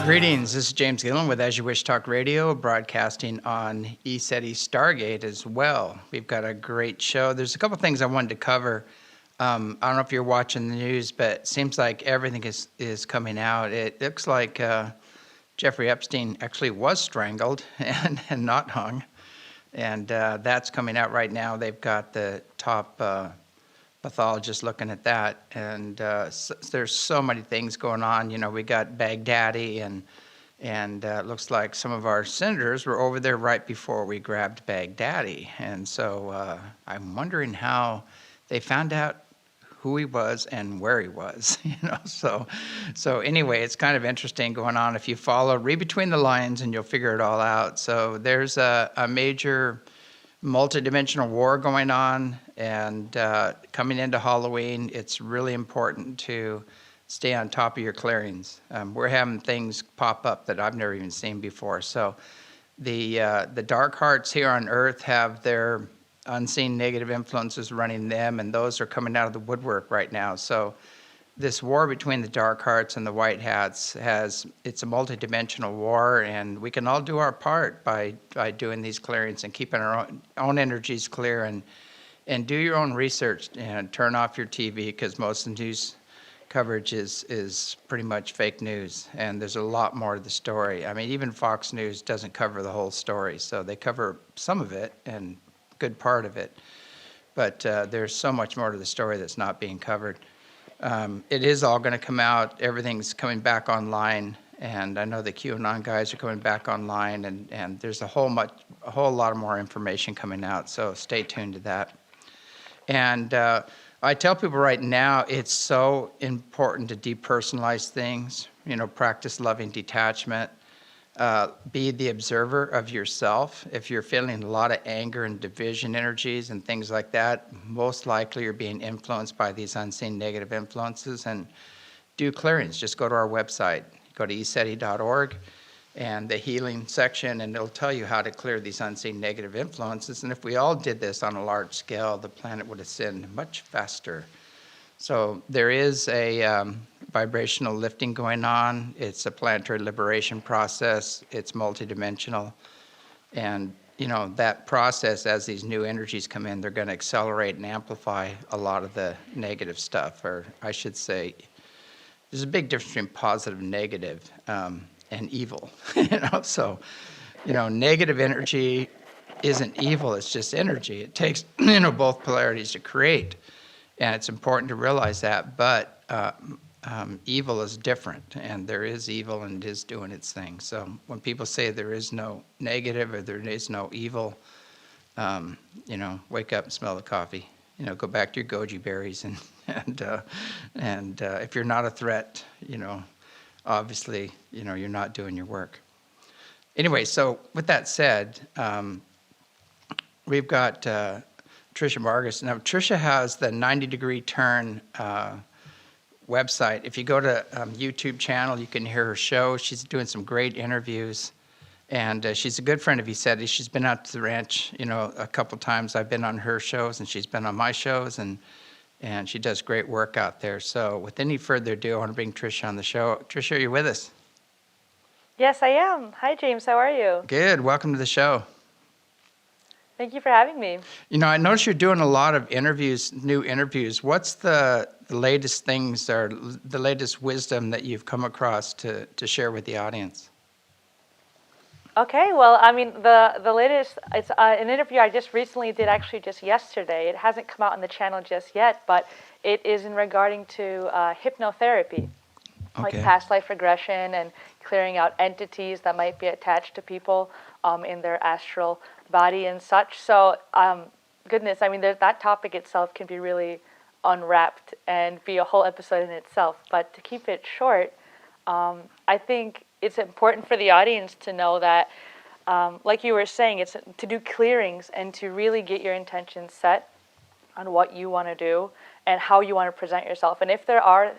Greetings, this is James Gilliland with As You Wish Talk Radio, broadcasting on ECETI Stargate as well. We've got a great show. There's a couple things I wanted to cover. I don't know if you're watching the news, but it seems like everything is coming out. It looks like Jeffrey Epstein actually was strangled and not hung. And that's coming out right now. They've got the top pathologist looking at that, and there's so many things going on. You know, we got Baghdadi, and looks like some of our senators were over there right before we grabbed Baghdadi, and so I'm wondering how they found out who he was and where he was. You know, so anyway, it's kind of interesting going on. If you follow, read between the lines, and you'll figure it all out. So there's a major multidimensional war going on, and coming into Halloween, it's really important to stay on top of your clearings. We're having things pop up that I've never even seen before. So the dark hearts here on Earth have their unseen negative influences running them, and those are coming out of the woodwork right now. So this war between the dark hearts and the white hats it's a multidimensional war, and we can all do our part by doing these clearings and keeping our own energies clear, and do your own research and turn off your TV, because most of the news coverage is pretty much fake news, and there's a lot more to the story. I mean, even Fox News doesn't cover the whole story, so they cover some of it and a good part of it, but there's so much more to the story that's not being covered. It is all going to come out. Everything's coming back online, and I know the QAnon guys are coming back online, and there's a whole lot of more information coming out, so stay tuned to that. And I tell people right now, it's so important to depersonalize things, you know, practice loving detachment, be the observer of yourself. If you're feeling a lot of anger and division energies and things like that, most likely you're being influenced by these unseen negative influences, and do clearings. Just go to our website, go to ECETI.org, and the healing section, and it'll tell you how to clear these unseen negative influences. And if we all did this on a large scale, the planet would ascend much faster. So there is a vibrational lifting going on. It's a planetary liberation process. It's multidimensional. And, you know, that process, as these new energies come in, they're going to accelerate and amplify a lot of the negative stuff. Or I should say, there's a big difference between positive and negative. And evil, you know, so, you know, negative energy isn't evil, it's just energy. It takes, you know, both polarities to create, and it's important to realize that, but evil is different, and there is evil, and it is doing its thing. So when people say there is no negative or there is no evil, you know, wake up and smell the coffee, you know, go back to your goji berries, and if you're not a threat, you know, obviously, you know, you're not doing your work. Anyway, so with that said, we've got Tricia Margus. Now, Tricia has the 90-degree turn website. If you go to YouTube channel, you can hear her show. She's doing some great interviews, and she's a good friend of ECETI. She's been out to the ranch, you know, a couple times. I've been on her shows, and she's been on my shows, and she does great work out there. So with any further ado, I want to bring Tricia on the show. Tricia, are you with us? Yes, I am. Hi, James. How are you? Good. Welcome to the show. Thank you for having me. You know, I noticed you're doing a lot of interviews, new interviews. What's the latest things or the latest wisdom that you've come across to share with the audience? Okay, well, I mean, the latest, it's an interview I just recently did, actually just yesterday. It hasn't come out on the channel just yet, but it is in regarding to hypnotherapy, like past life regression and clearing out entities that might be attached to people in their astral body and such. So, goodness, I mean, that topic itself can be really unwrapped and be a whole episode in itself. But to keep it short, I think it's important for the audience to know that, like you were saying, it's to do clearings and to really get your intentions set on what you want to do and how you want to present yourself. And if there are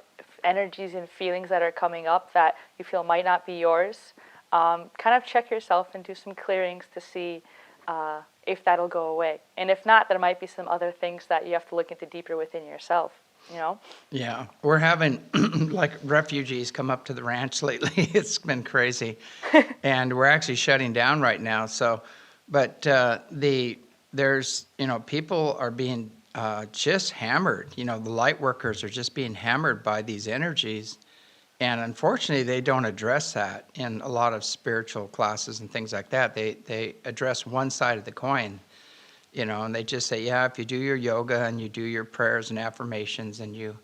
energies and feelings that are coming up that you feel might not be yours, kind of check yourself and do some clearings to see if that'll go away. And if not, there might be some other things that you have to look into deeper within yourself, you know? Yeah, we're having like refugees come up to the ranch lately. It's been crazy. And we're actually shutting down right now. So, but there's, people are being just hammered. The light workers are just being hammered by these energies. And unfortunately, they don't address that in a lot of spiritual classes and things like that. They address one side of the coin, and they just say, yeah, if you do your yoga and you do your prayers and affirmations and you're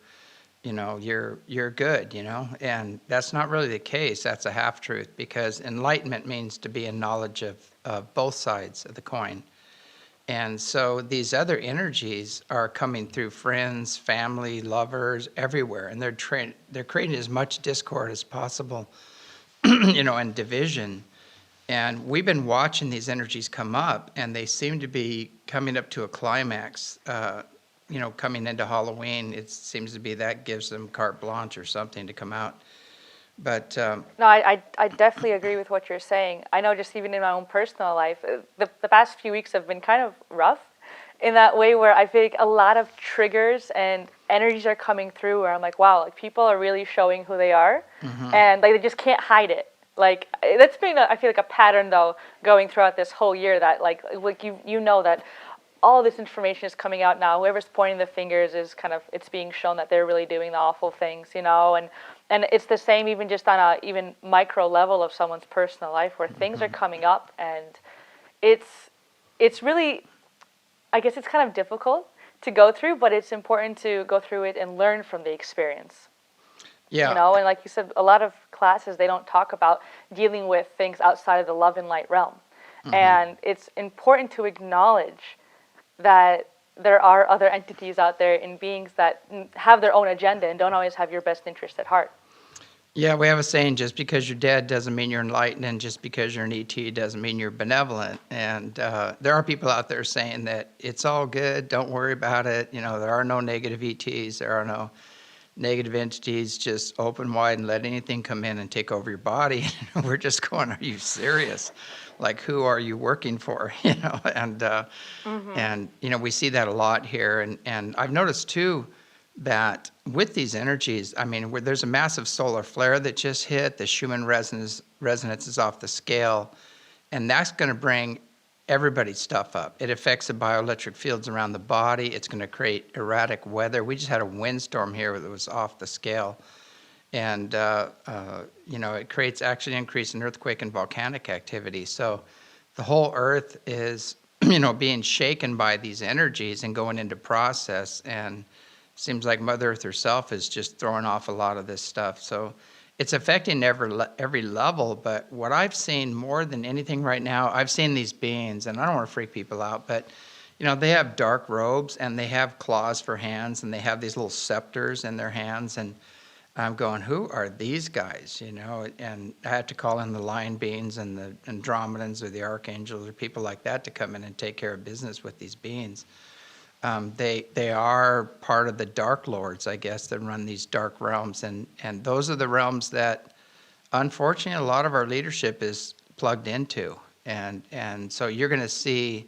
good, and that's not really the case. That's a half truth, because enlightenment means to be in knowledge of both sides of the coin. And so these other energies are coming through friends, family, lovers, everywhere, and they're creating as much discord as possible, and division. And we've been watching these energies come up, and they seem to be coming up to a climax. Coming into Halloween, it seems to be that gives them carte blanche or something to come out. But No, I definitely agree with what you're saying. I know just even in my own personal life, the past few weeks have been kind of rough in that way, where I feel like a lot of triggers and energies are coming through where I'm like, wow, like people are really showing who they are, and like they just can't hide it. Like that's been, I feel like, a pattern though going throughout this whole year, that like you know that all this information is coming out now. Whoever's pointing the fingers is kind of, it's being shown that they're really doing the awful things, and it's the same even just on a even micro level of someone's personal life, where things are coming up, and it's really, I guess it's kind of difficult to go through, but it's important to go through it and learn from the experience. yeah, And like you said, a lot of classes, they don't talk about dealing with things outside of the love and light realm. And it's important to acknowledge that there are other entities out there and beings that have their own agenda and don't always have your best interest at heart. Yeah, we have a saying, just because you're dead doesn't mean you're enlightened, and just because you're an ET doesn't mean you're benevolent. And there are people out there saying that it's all good, don't worry about it. There are no negative ETs, there are no negative entities, just open wide and let anything come in and take over your body. We're just going, are you serious? Like, who are you working for? And we see that a lot here. And I've noticed too that with these energies, I mean, there's a massive solar flare that just hit. The Schumann resonance is off the scale, and that's going to bring everybody's stuff up. It affects the bioelectric fields around the body. It's going to create erratic weather. We just had a windstorm here that was off the scale. And, it creates actually an increase in earthquake and volcanic activity. So the whole earth is, being shaken by these energies and going into process. And it seems like Mother Earth herself is just throwing off a lot of this stuff. So it's affecting every level. But what I've seen more than anything right now, I've seen these beings, and I don't want to freak people out, but they have dark robes and they have claws for hands and they have these little scepters in their hands, and I'm going, who are these guys? And I had to call in the lion beings and the Andromedans or the archangels or people like that to come in and take care of business with these beings. They are part of the dark lords, I guess, that run these dark realms, and those are the realms that, unfortunately, a lot of our leadership is plugged into, and so you're going to see,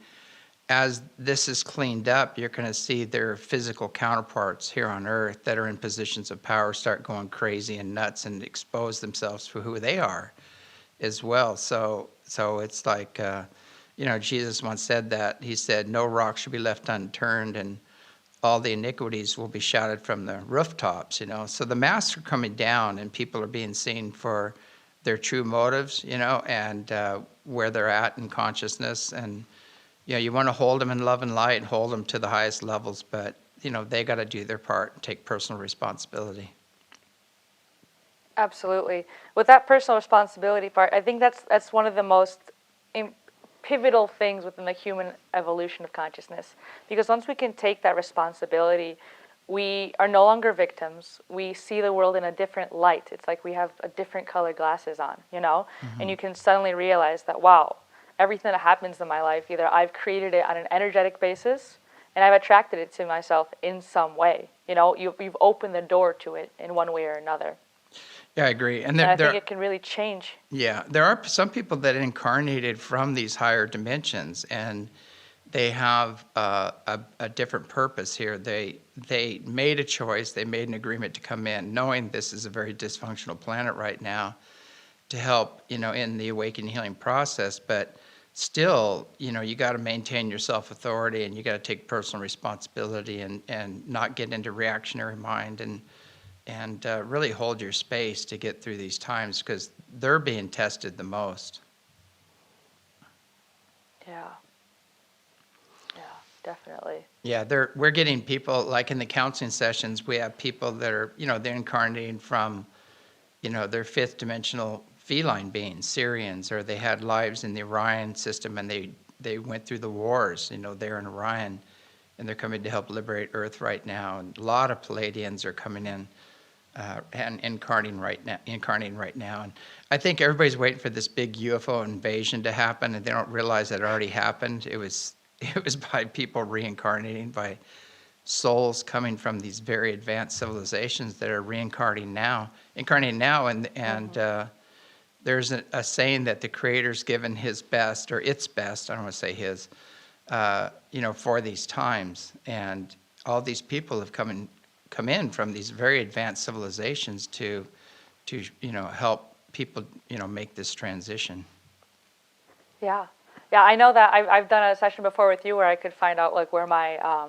as this is cleaned up, you're going to see their physical counterparts here on Earth that are in positions of power start going crazy and nuts and expose themselves for who they are as well. So it's like, Jesus once said that. He said, no rock should be left unturned, and all the iniquities will be shouted from the rooftops, So the masks are coming down, and people are being seen for their true motives, and where they're at in consciousness. And you want to hold them in love and light, hold them to the highest levels, but they got to do their part and take personal responsibility. Absolutely. With that personal responsibility part, I think that's one of the most pivotal things within the human evolution of consciousness. Because once we can take that responsibility, we are no longer victims. We see the world in a different light. It's like we have a different color glasses on, you know? And you can suddenly realize that, wow, everything that happens in my life, either I've created it on an energetic basis and I've attracted it to myself in some way. You know, you've opened the door to it in one way or another. Yeah, I agree. And And I think it can really change. yeah, there are some people that incarnated from these higher dimensions, and they have a different purpose here. They made a choice. They made an agreement to come in, knowing this is a very dysfunctional planet right now, to help, in the awakening healing process. But still, you got to maintain your self-authority, and you got to take personal responsibility, and not get into reactionary mind, and really hold your space to get through these times, because they're being tested the most. Yeah. Yeah, definitely. Yeah, we're getting people, like in the counseling sessions, we have people that are, they're incarnating from, their fifth dimensional feline beings, Syrians, or they had lives in the Orion system, and they went through the wars, they're in Orion, and they're coming to help liberate Earth right now. And a lot of Palladians are coming in and incarnating right now. And I think everybody's waiting for this big UFO invasion to happen, and they don't realize that it already happened. It was by people reincarnating, by souls coming from these very advanced civilizations that are incarnating now. And there's a saying that the Creator's given His best, or its best. I don't want to say His, for these times. And all these people have come in from these very advanced civilizations to help people make this transition. Yeah. Yeah, I know that I've done a session before with you where I could find out like where my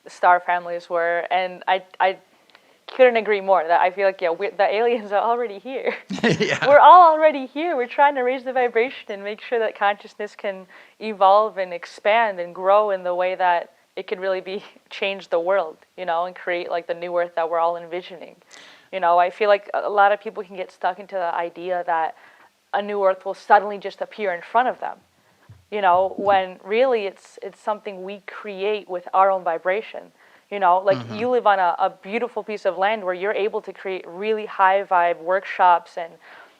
star families were, and I couldn't agree more. That I feel like the aliens are already here. Yeah. We're all already here. We're trying to raise the vibration and make sure that consciousness can evolve and expand and grow in the way that it could really change the world, and create like the new earth that we're all envisioning. I feel like a lot of people can get stuck into the idea that a new earth will suddenly just appear in front of them. When really it's something we create with our own vibration. Like you live on a beautiful piece of land where you're able to create really high vibe workshops and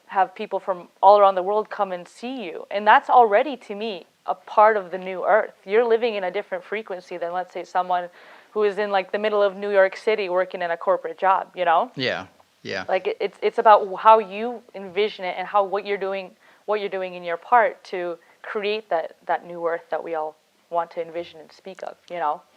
have people from all around the world come and see you. And that's already, to me, a part of the new earth. You're living in a different frequency than, let's say, someone who is in like the middle of New York City working in a corporate job, Yeah. Yeah. Like it's about how you envision it and what you're doing in your part to create that new earth that we all want to envision and speak of,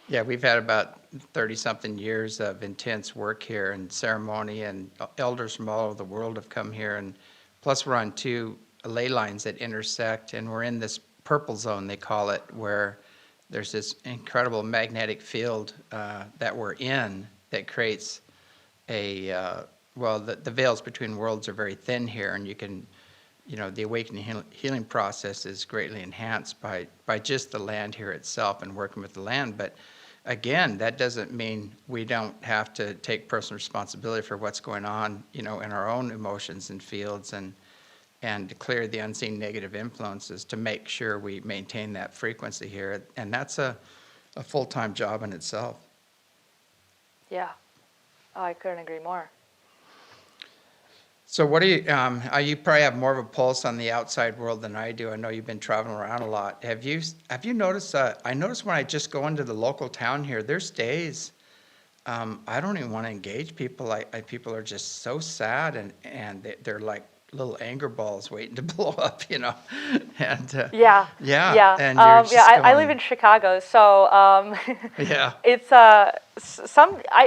Yeah, we've had about 30-something years of intense work here and ceremony, and elders from all over the world have come here. And plus, we're on two ley lines that intersect, and we're in this purple zone, they call it, where there's this incredible magnetic field that we're in that creates the veils between worlds are very thin here, and you can, the awakening healing process is greatly enhanced by just the land here itself and working with the land. But again, that doesn't mean we don't have to take personal responsibility for what's going on, in our own emotions and fields, and to clear the unseen negative influences to make sure we maintain that frequency here. And that's a full-time job in itself. Yeah. Oh, I couldn't agree more. So what do you probably have more of a pulse on the outside world than I do. I know you've been traveling around a lot. Have you noticed, I noticed when I just go into the local town here, there's days I don't even want to engage people. People are just so sad, and they're like little anger balls waiting to blow up, And Yeah. yeah. And I live in Chicago, so yeah. it's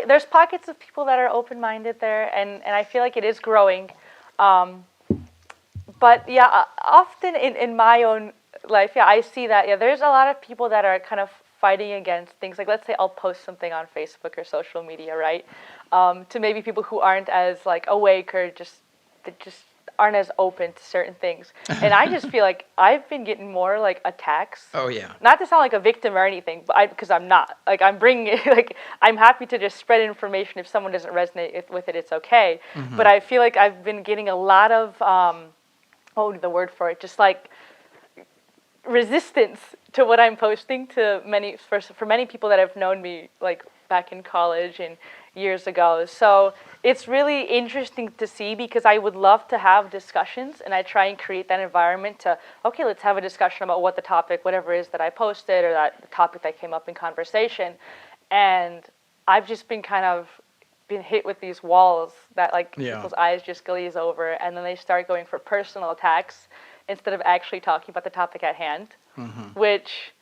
there's pockets of people that are open-minded there, and I feel like it is growing. But yeah, often in my own life, I see that there's a lot of people that are kind of fighting against things. Like, let's say I'll post something on Facebook or social media, right? To maybe people who aren't as like awake or just aren't as open to certain things. And I just feel like I've been getting more like attacks. Oh yeah. Not to sound like a victim or anything, but because I'm not. Like I'm bringing it. Like I'm happy to just spread information. If someone doesn't resonate with it, it's okay. But I feel like I've been getting a lot of what would be the word for it? Just like resistance to what I'm posting to for many people that have known me like back in college and years ago. So it's really interesting to see because I would love to have discussions and I try and create that environment to, okay, let's have a discussion about what the topic, whatever it is that I posted or that topic that came up in conversation. And I've just been been hit with these walls that like people's eyes just glaze over and then they start going for personal attacks instead of actually talking about the topic at hand, which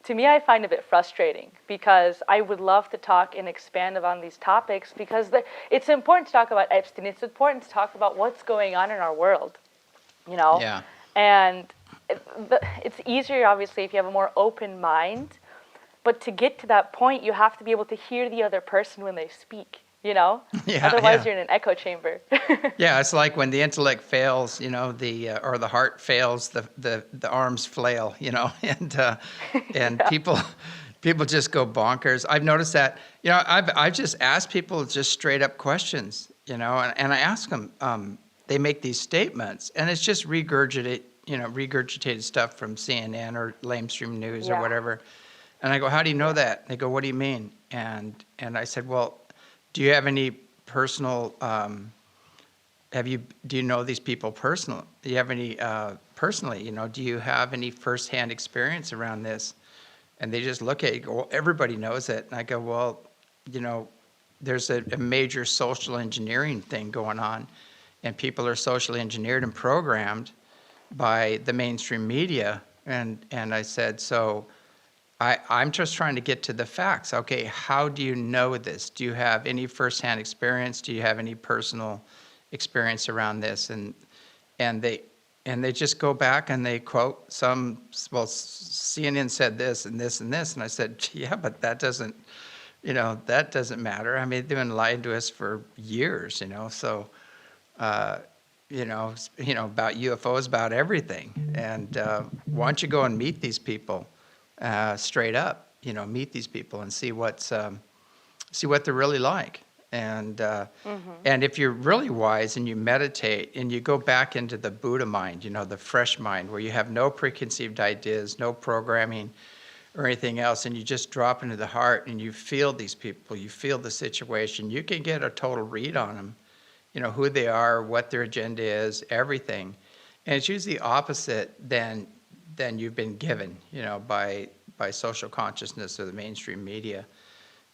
to me I find a bit frustrating because I would love to talk and expand upon these topics because it's important to talk about Epstein. It's important to talk about what's going on in our world, you know? Yeah. And it's easier, obviously, if you have a more open mind. But to get to that point, you have to be able to hear the other person when they speak, you know? Yeah, Otherwise, yeah. You're in an echo chamber. Yeah, it's like when the intellect fails, you know, or the heart fails, the arms flail, you know, and people just go bonkers. I've noticed that, you know, I've just asked people just straight up questions, you know, and I ask them, they make these statements, and it's just regurgitated stuff from CNN or lamestream news or whatever. And I go, how do you know that? They go, what do you mean? And I said, well, do you have any personal, do you know these people personally? Do you have any, personally, you know, do you have any firsthand experience around this? And they just look at you, go, well, everybody knows it. And I go, well, you know, there's a major social engineering thing going on, and people are socially engineered and programmed by the mainstream media. And I said, so I'm just trying to get to the facts. Okay, how do you know this? Do you have any firsthand experience? Do you have any personal experience around this? And they just go back and they quote CNN said this and this and this. And I said, yeah, but that doesn't matter. I mean, they've been lying to us for years, you know. So, you know, about UFOs, about everything. And why don't you go and meet these people? Straight up, you know, meet these people and see what they're really like. And and if you're really wise and you meditate and you go back into the Buddha mind, you know, the fresh mind where you have no preconceived ideas, no programming or anything else, and you just drop into the heart and you feel these people, you feel the situation, you can get a total read on them, you know, who they are, what their agenda is, everything. And it's usually opposite than you've been given, you know, by social consciousness or the mainstream media.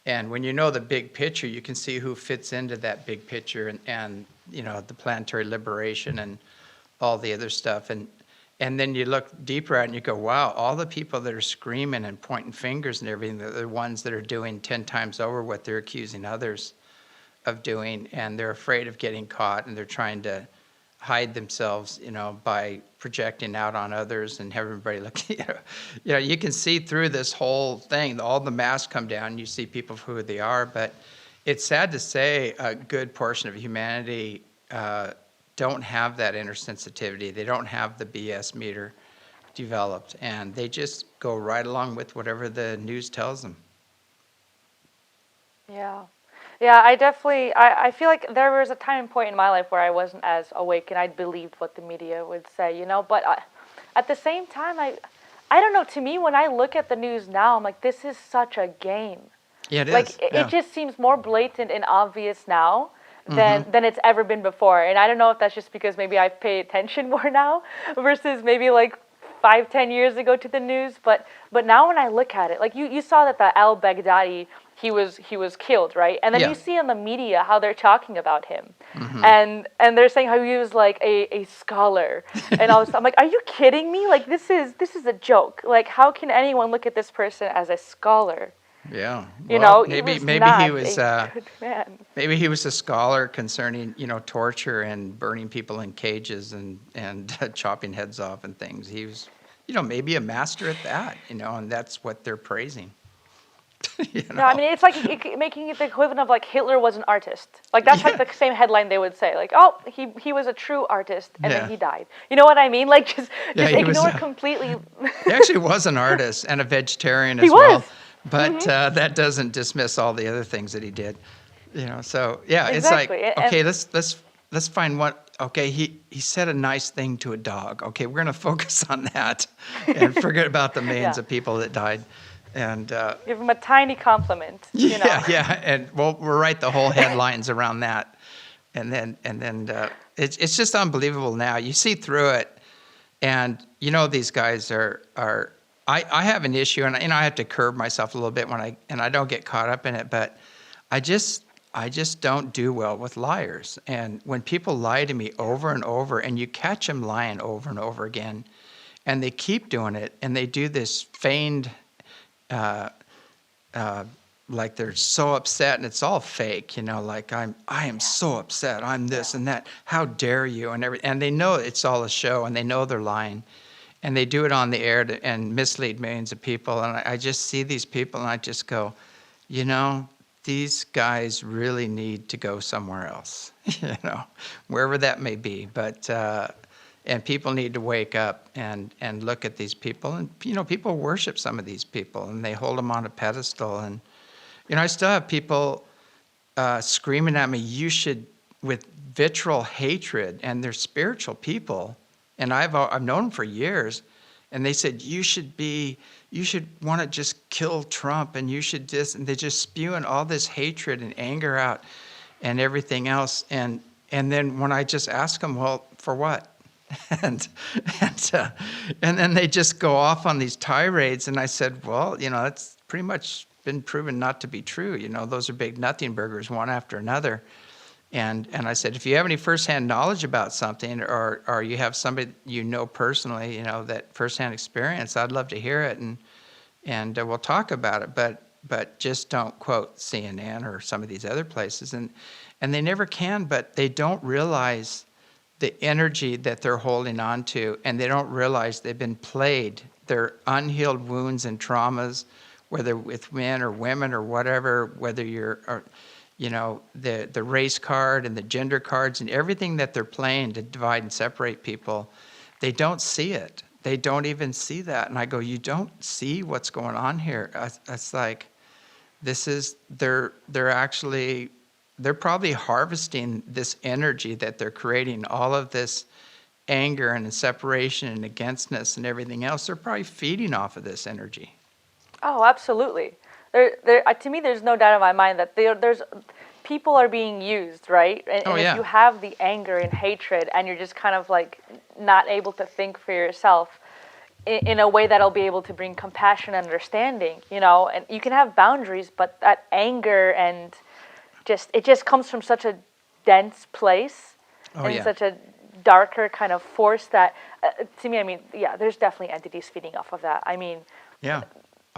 And when you know the big picture, you can see who fits into that big picture and you know, the planetary liberation and all the other stuff. And then you look deeper at it and you go, wow, all the people that are screaming and pointing fingers and everything, they're the ones that are doing 10 times over what they're accusing others of doing, and they're afraid of getting caught, and they're trying to hide themselves, you know, by projecting out on others and have everybody look, you know, you can see through this whole thing, all the masks come down and you see people for who they are. But it's sad to say a good portion of humanity don't have that inner sensitivity. They don't have the BS meter developed, and they just go right along with whatever the news tells them. Yeah. Yeah, I feel like there was a time and point in my life where I wasn't as awake and I believed what the media would say, you know, but at the same time, I don't know, to me, when I look at the news now, I'm like, this is such a game. Yeah, it like, is. It just seems more blatant and obvious now than it's ever been before. And I don't know if that's just because maybe I pay attention more now versus maybe like 5-10 years ago to the news, but now when I look at it, like you saw that the al-Baghdadi, he was killed, right? And then you see in the media how they're talking about him, and they're saying how he was like a scholar, and I'm like, are you kidding me? Like this is a joke. Like how can anyone look at this person as a scholar? Yeah, you know, maybe he was a good man. Maybe he was a scholar concerning, you know, torture and burning people in cages and chopping heads off and things. He was, you know, maybe a master at that, you know, and that's what they're praising. you No, I know? mean it's like making it the equivalent of like Hitler was an artist. Like that's like Yeah, the same headline they would say. Like, oh, he was a true artist, and then yeah, he died. You know what I mean? Like yeah. just He was. ignore completely. He actually was an artist and a vegetarian He as was. well, but that doesn't dismiss all the other things that he did. So yeah, it's like, Exactly. And okay, let's find what. Okay, he said a nice thing to a dog. Okay, we're gonna focus on that, and forget about the millions yeah, of people that died. And give him a tiny compliment. yeah, yeah, and we'll write the whole headlines around that, and then it's just unbelievable. Now you see through it, and these guys are. I have an issue, and I have to curb myself a little bit and I don't get caught up in it, but I just don't do well with liars. And when people lie to me over and over, and you catch them lying over and over again, and they keep doing it, and they do this feigned, uh, like they're so upset, and it's all fake, like I am so upset, I'm this and that, how dare you, and they know it's all a show, and they know they're lying, and they do it on the air and mislead millions of people. And I just see these people, and I just go, these guys really need to go somewhere else, wherever that may be. But and people need to wake up and look at these people, and people worship some of these people, and they hold them on a pedestal. And I still have people screaming at me, you should, with vitriol hatred, and they're spiritual people, and I've known them for years, and they said you should want to just kill Trump, and you should and they're just spewing all this hatred and anger out and everything else, and then when I just ask them, well, for what? and and then they just go off on these tirades, and I said, well, that's pretty much been proven not to be true. Those are big nothing burgers, one after another. And I said, if you have any firsthand knowledge about something, or you have somebody personally, that firsthand experience, I'd love to hear it, and we'll talk about it. But just don't quote CNN or some of these other places. And they never can, but they don't realize the energy that they're holding on to, and they don't realize they've been played. Their unhealed wounds and traumas, whether with men or women or whatever, whether you're the race card and the gender cards and everything that they're playing to divide and separate people, they don't see it. They don't even see that. And I go, you don't see what's going on here. It's like, they're probably harvesting this energy that they're creating, all of this anger and separation and againstness and everything else. They're probably feeding off of this energy. Oh, absolutely. To me, there's no doubt in my mind that there's people are being used, right? And Yeah. if you have the anger and hatred, and you're just kind of like not able to think for yourself in a way that'll be able to bring compassion and understanding, and you can have boundaries, but that anger and it just comes from such a dense place and such a darker kind of force that, to me, I mean, yeah, there's definitely entities feeding off of that. I mean, yeah.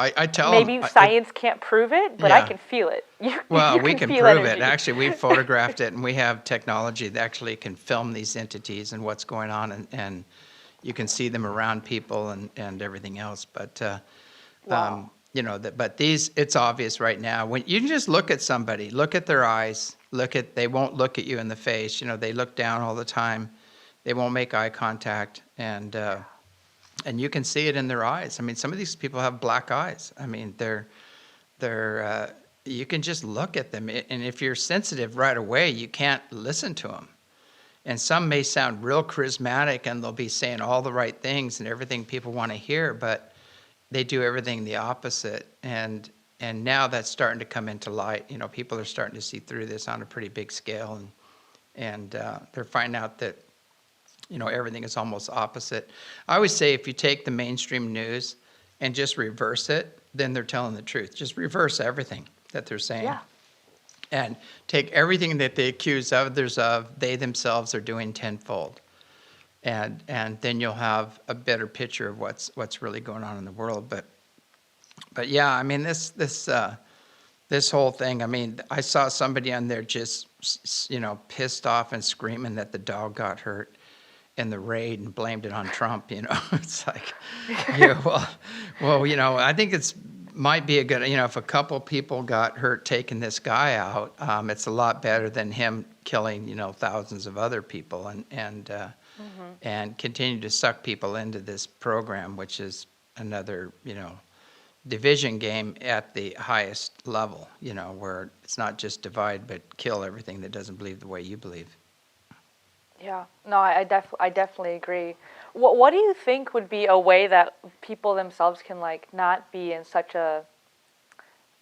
I tell maybe them, science can't prove it, but I can feel it. We can feel prove energy. it. Actually, we've photographed it, and we have technology that actually can film these entities and what's going on, and you can see them around people and everything else. But Wow. but it's obvious right now. When you just look at somebody, look at their eyes, they won't look at you in the face. They look down all the time. They won't make eye contact, and you can see it in their eyes. I mean, some of these people have black eyes. I mean, you can just look at them, and if you're sensitive right away, you can't listen to them. And some may sound real charismatic, and they'll be saying all the right things and everything people want to hear, but they do everything the opposite. And now that's starting to come into light. People are starting to see through this on a pretty big scale, and they're finding out that everything is almost opposite. I always say, if you take the mainstream news and just reverse it, then they're telling the truth. Just reverse everything that they're saying. Yeah. And take everything that they accuse others of, they themselves are doing tenfold. And then you'll have a better picture of what's really going on in the world. But yeah, I mean, this whole thing, I mean, I saw somebody on there just pissed off and screaming that the dog got hurt in the raid and blamed it on Trump. It's like, well, I think it's might be a good, if a couple people got hurt taking this guy out, it's a lot better than him killing, thousands of other people and continue to suck people into this program, which is another, division game at the highest level, where it's not just divide but kill everything that doesn't believe the way you believe. Yeah, no, I definitely agree. What do you think would be a way that people themselves can like not be in such a,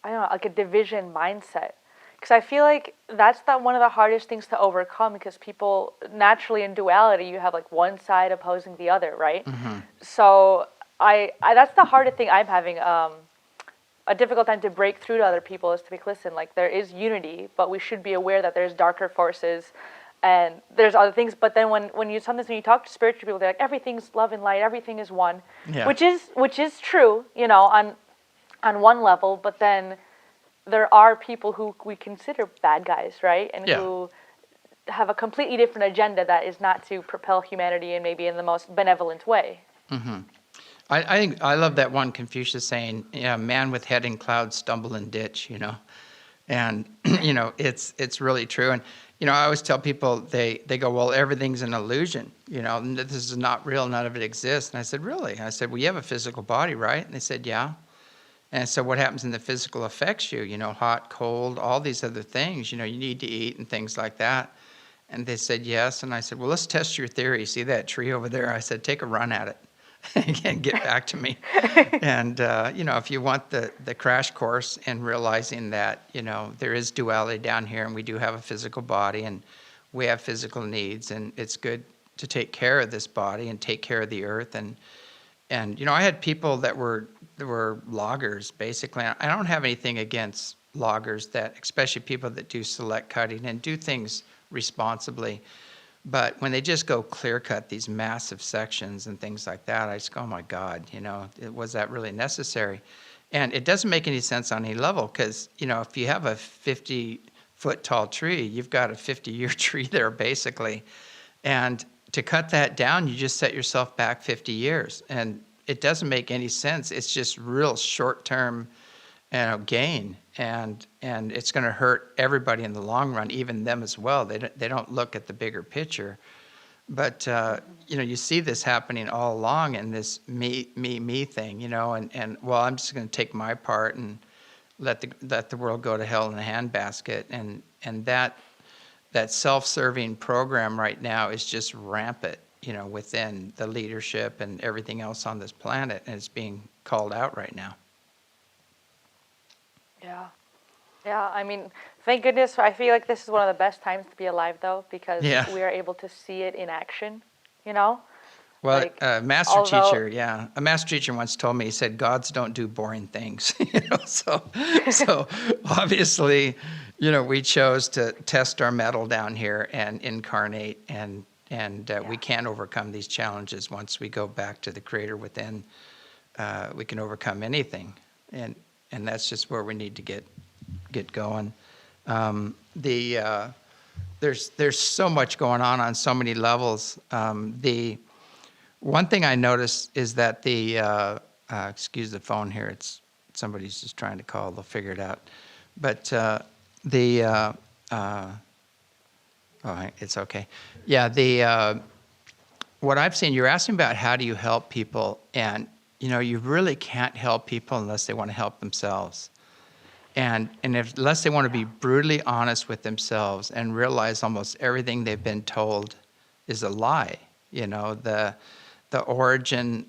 I don't know, like a division mindset? Because I feel like that's one of the hardest things to overcome, because people naturally in duality, you have like one side opposing the other, right? Mm-hmm. So I that's the hardest thing I'm having a difficult time to break through to other people, is to be, listen, like there is unity, but we should be aware that there's darker forces and there's other things. But then when you talk to spiritual people, they're like, everything's love and light, everything is one, Yeah. which is true, on one level. But then there are people who we consider bad guys, right? And Yeah. who have a completely different agenda that is not to propel humanity and maybe in the most benevolent way. Mm-hmm. I think I love that one Confucius saying, man with head in clouds stumble in ditch, and it's really true. And I always tell people, they go, well, everything's an illusion, this is not real, none of it exists. And I said, really? I said, well, you have a physical body, right? And they said, yeah. And so what happens in the physical affects you, hot, cold, all these other things, you need to eat and things like that. And they said, yes. And I said, well, let's test your theory. See that tree over there? I said, take a run at it and get back to me. And, if you want the crash course in realizing that, there is duality down here and we do have a physical body and we have physical needs, and it's good to take care of this body and take care of the earth. And I had people that were loggers, basically. I don't have anything against loggers, that especially people that do select cutting and do things responsibly. But when they just go clear cut these massive sections and things like that, I just go, oh my God, was that really necessary? And it doesn't make any sense on any level, because, if you have a 50-foot tall tree, you've got a 50-year tree there, basically. And to cut that down, you just set yourself back 50 years. And it doesn't make any sense. It's just real short-term gain, and it's going to hurt everybody in the long run, even them as well. They don't look at the bigger picture. But you see this happening all along in this me thing, and well, I'm just going to take my part and let the world go to hell in a handbasket, and that self-serving program right now is just rampant, within the leadership and everything else on this planet, and it's being called out right now. Yeah, I mean, thank goodness. I feel like this is one of the best times to be alive, though, because we are able to see it in action, Well, like, a master teacher once told me, he said, gods don't do boring things, so obviously, we chose to test our mettle down here and incarnate, and we can overcome these challenges once we go back to the Creator within. We can overcome anything, and that's just where we need to get going. There's so much going on so many levels. The one thing I noticed is that excuse the phone here. It's somebody's just trying to call. They'll figure it out. But it's okay. Yeah. What I've seen, you're asking about how do you help people, and you really can't help people unless they want to help themselves. And unless they want to be brutally honest with themselves and realize almost everything they've been told is a lie. The origin,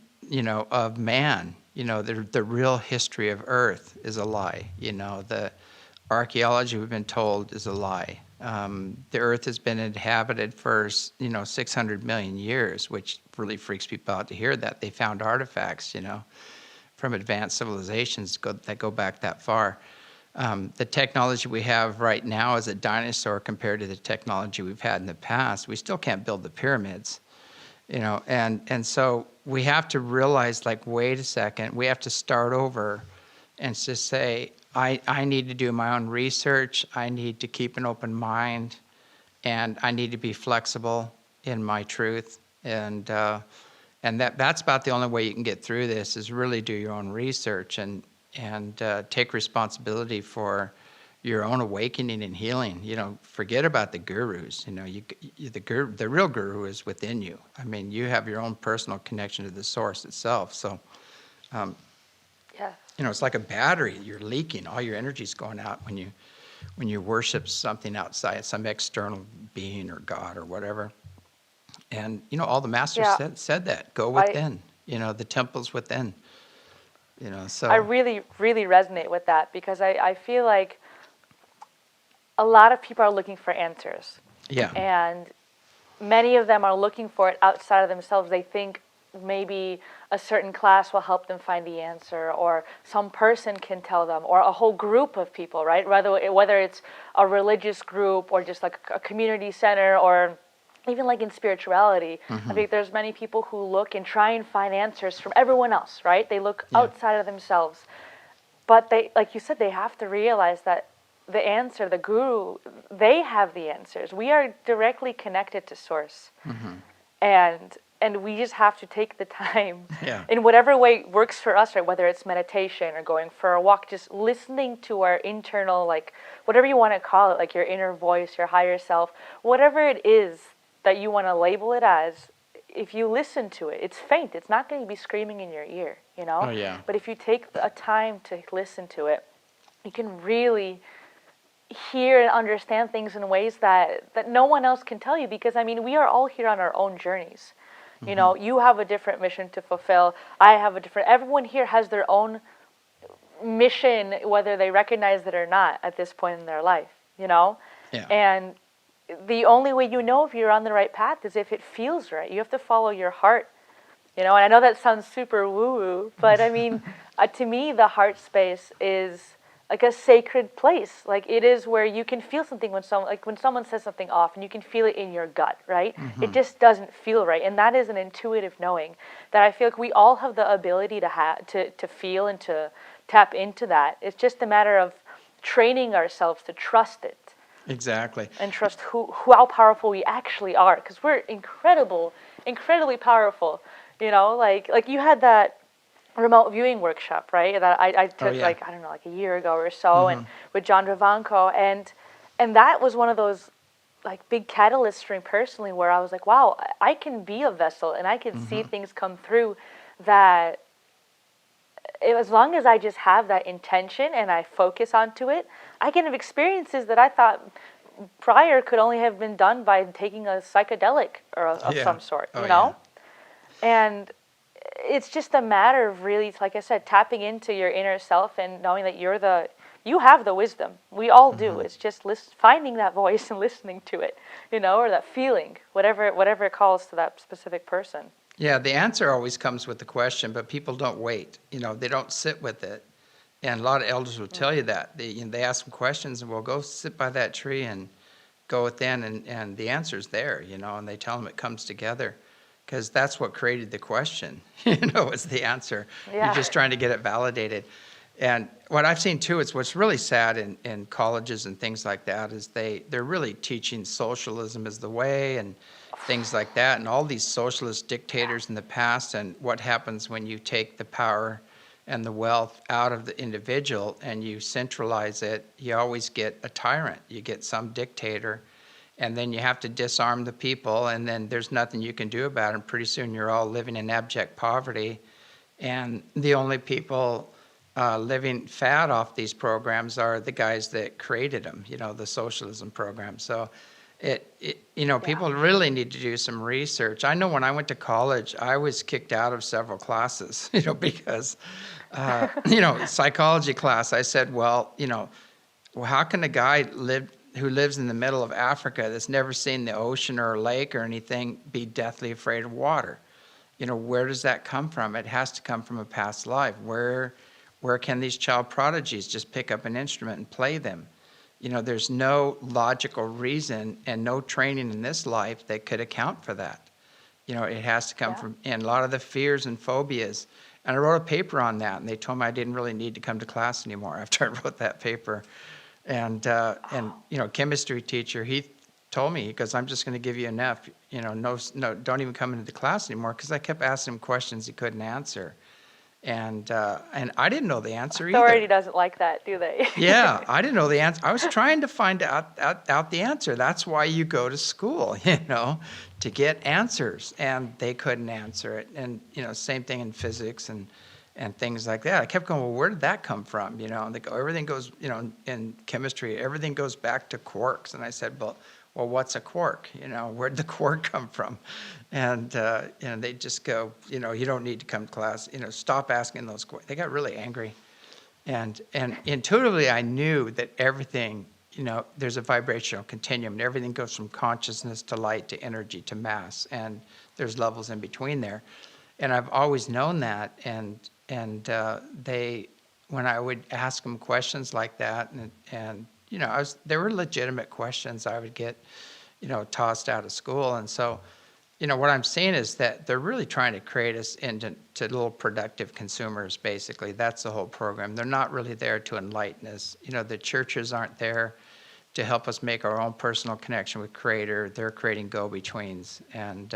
of man, the real history of Earth is a lie. The archaeology we've been told is a lie. The Earth has been inhabited for 600 million years, which really freaks people out to hear that. They found artifacts, from advanced civilizations that go back that far. The technology we have right now is a dinosaur compared to the technology we've had in the past. We still can't build the pyramids, and so we have to realize, like, wait a second, we have to start over and just say, I need to do my own research, I need to keep an open mind, and I need to be flexible in my truth, and that's about the only way you can get through this, is really do your own research. And and take responsibility for your own awakening and healing. Forget about the gurus. The real guru is within you. I mean, you have your own personal connection to the source itself. So, Yes. it's like a battery. You're leaking. All your energy's going out when you worship something outside, some external being or God or whatever. And all the masters Yeah. said that go I within. The temple's within. I So really, really resonate with that because I feel like a lot of people are looking for answers. yeah, And many of them are looking for it outside of themselves. They think maybe a certain class will help them find the answer, or some person can tell them, or a whole group of people, right? Whether it's a religious group or just like a community center, or even like in spirituality. I think there's many people who look and try and find answers from everyone else, right? They look Yeah. outside of themselves. But they, like you said, they have to realize that the answer, the guru, they have the answers. We are directly connected to source. And we just have to take the time Yeah. in whatever way works for us, right? Whether it's meditation or going for a walk, just listening to our internal, like whatever you want to call it, like your inner voice, your higher self, whatever it is that you want to label it as. If you listen to it, it's faint. It's not going to be screaming in your ear, you know? Oh, yeah. But if you take a time to listen to it, you can really hear and understand things in ways that no one else can tell you, because I mean, we are all here on our own journeys. You know, you have a different mission to fulfill. I have a different, everyone here has their own mission, whether they recognize it or not at this point in their life, you know? Yeah. And the only way you know if you're on the right path is if it feels right. You have to follow your heart, you know? And I know that sounds super woo-woo, but I mean, to me, the heart space is like a sacred place. Like it is where you can feel something when someone says something off, and you can feel it in your gut, right? It just doesn't feel right, and that is an intuitive knowing that I feel like we all have the ability to feel and to tap into that. It's just a matter of training ourselves to trust it Exactly. and trust how powerful we actually are, because we're incredibly powerful. You know, like you had that remote viewing workshop, right? That I took yeah. like, I don't know, like a year ago or so, and with John Dravanko, and that was one of those like big catalysts for me personally, where I was like, wow, I can be a vessel and I can see things come through that as long as I just have that intention and I focus onto it, I can have experiences that I thought prior could only have been done by taking a psychedelic or of Yeah. some sort, Oh, you know? And it's just a matter of really, like I said, tapping into your inner self and knowing that you have the wisdom. We all do. It's just finding that voice and listening to it, you know, or that feeling, whatever it calls to that specific person. Yeah, the answer always comes with the question, but people don't wait. They don't sit with it. And a lot of elders will tell you that. They ask them questions, and we'll go sit by that tree and go within, and the answer's there, and they tell them it comes together, because that's what created the question, is the answer. Yeah. You're just trying to get it validated. And what I've seen too, it's what's really sad in colleges and things like that, is they're really teaching socialism is the way and things like that, and all these socialist dictators in the past, and what happens when you take the power and the wealth out of the individual and you centralize it. You always get a tyrant. You get some dictator, and then you have to disarm the people, and then there's nothing you can do about it, and pretty soon you're all living in abject poverty, and the only people living fat off these programs are the guys that created them, the socialism program. So people really need to do some research. I know when I went to college, I was kicked out of several classes, because, psychology class, I said, well, how can a guy who lives in the middle of Africa that's never seen the ocean or a lake or anything be deathly afraid of water? Where does that come from? It has to come from a past life. Where can these child prodigies just pick up an instrument and play them? There's no logical reason and no training in this life that could account for that. It has to come from, and a lot of the fears and phobias. And I wrote a paper on that, and they told me I didn't really need to come to class anymore after I wrote that paper. And chemistry teacher, he told me, because I'm just going to give you an F, no, don't even come into the class anymore, because I kept asking him questions he couldn't answer. And I didn't know the answer Authority either. doesn't like that, do they? Yeah, I didn't know the answer. I was trying to find out the answer. That's why you go to school, to get answers, and they couldn't answer it. And same thing in physics and things like that. I kept going, well, where did that come from? And they go, everything goes, in chemistry, everything goes back to quarks. And I said, well, what's a quark? Where'd the quark come from? And they just go, you don't need to come to class. Stop asking those questions. They got really angry. And intuitively, I knew that everything, there's a vibrational continuum, and everything goes from consciousness to light to energy to mass, and there's levels in between there. And I've always known that. And when I would ask them questions like that, and there were legitimate questions I would get, tossed out of school. And so, what I'm seeing is that they're really trying to create us into little productive consumers, basically. That's the whole program. They're not really there to enlighten us. The churches aren't there to help us make our own personal connection with Creator. They're creating go-betweens. And,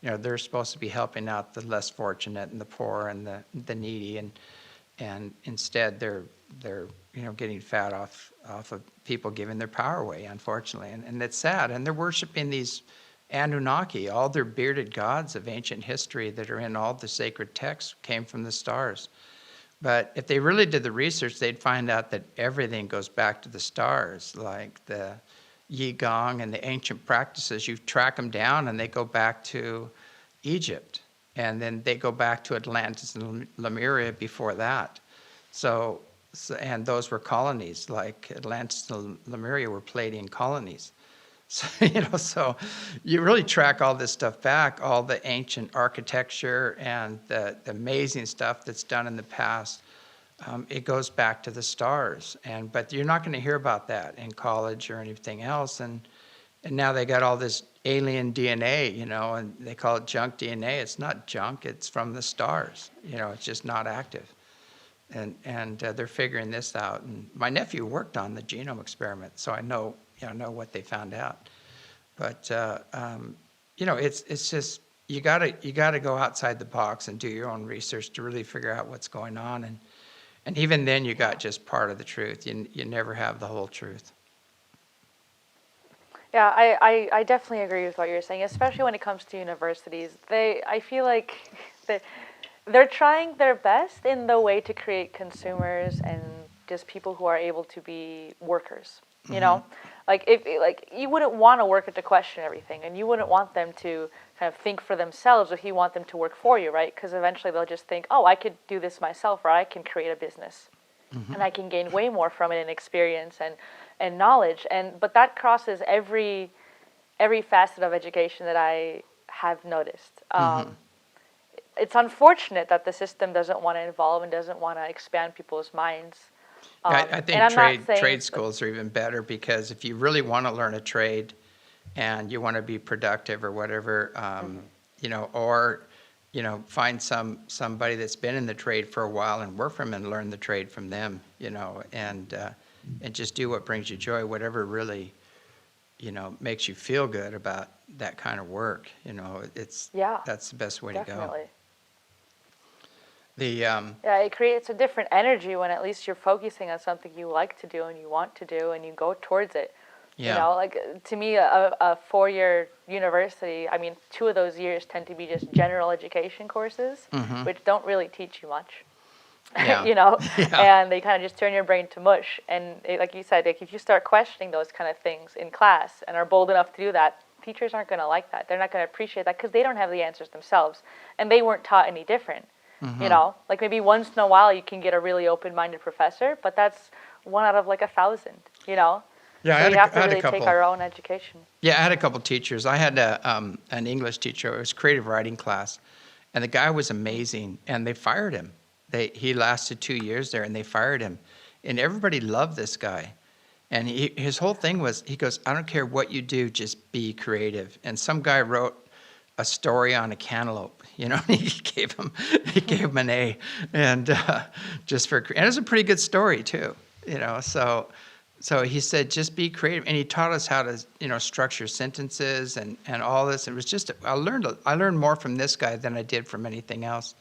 they're supposed to be helping out the less fortunate and the poor and the needy. And instead, they're getting fat off of people giving their power away, unfortunately. And it's sad. And they're worshiping these Anunnaki. All their bearded gods of ancient history that are in all the sacred texts came from the stars. But if they really did the research, they'd find out that everything goes back to the stars, like the Gong and the ancient practices. You track them down and they go back to Egypt. And then they go back to Atlantis and Lemuria before that. And those were colonies, like Atlantis and Lemuria were Palladian colonies. So you really track all this stuff back, all the ancient architecture and the amazing stuff that's done in the past. It goes back to the stars, but you're not going to hear about that in college or anything else. And now they got all this alien DNA, and they call it junk DNA. It's not junk; it's from the stars. It's just not active. And they're figuring this out. And my nephew worked on the genome experiment, so I know what they found out. But it's just you gotta go outside the box and do your own research to really figure out what's going on. And even then, you got just part of the truth. You never have the whole truth. Yeah, I definitely agree with what you're saying, especially when it comes to universities. I feel like they're trying their best in the way to create consumers and just people who are able to be workers. Like if you wouldn't want a worker to question everything, and you wouldn't want them to kind of think for themselves, if you want them to work for you, right? Because eventually they'll just think, oh, I could do this myself, or I can create a business, and I can gain way more from it in experience and knowledge. But that crosses every facet of education that I have noticed. It's unfortunate that the system doesn't want to evolve and doesn't want to expand people's minds. I think trade schools are even better, because if you really want to learn a trade and you want to be productive or whatever, or find somebody that's been in the trade for a while and work from them and learn the trade from them, and just do what brings you joy, whatever really makes you feel good about that kind of work. That's the best way to go. It creates a different energy when at least you're focusing on something you like to do and you want to do, and you go towards it. Like to me, a 4-year university, 2 of those years tend to be just general education courses, which don't really teach you much. And they kind of just turn your brain to mush. And like you said, if you start questioning those kind of things in class and are bold enough to do that, teachers aren't going to like that. They're not going to appreciate that, because they don't have the answers themselves, and they weren't taught any different. Like maybe once in a while you can get a really open-minded professor, but that's 1 out of like 1,000. Yeah, so we have to really take our own education. Yeah, I had a couple teachers. I had an English teacher. It was a creative writing class, and the guy was amazing, and they fired him. He lasted 2 years there, and they fired him, and everybody loved this guy. And his whole thing was, he goes, I don't care what you do, just be creative. And some guy wrote a story on a cantaloupe, and he gave him an A, and and it was a pretty good story too, So he said, just be creative, and he taught us how to structure sentences and all this. It was just I learned more from this guy than I did from anything else,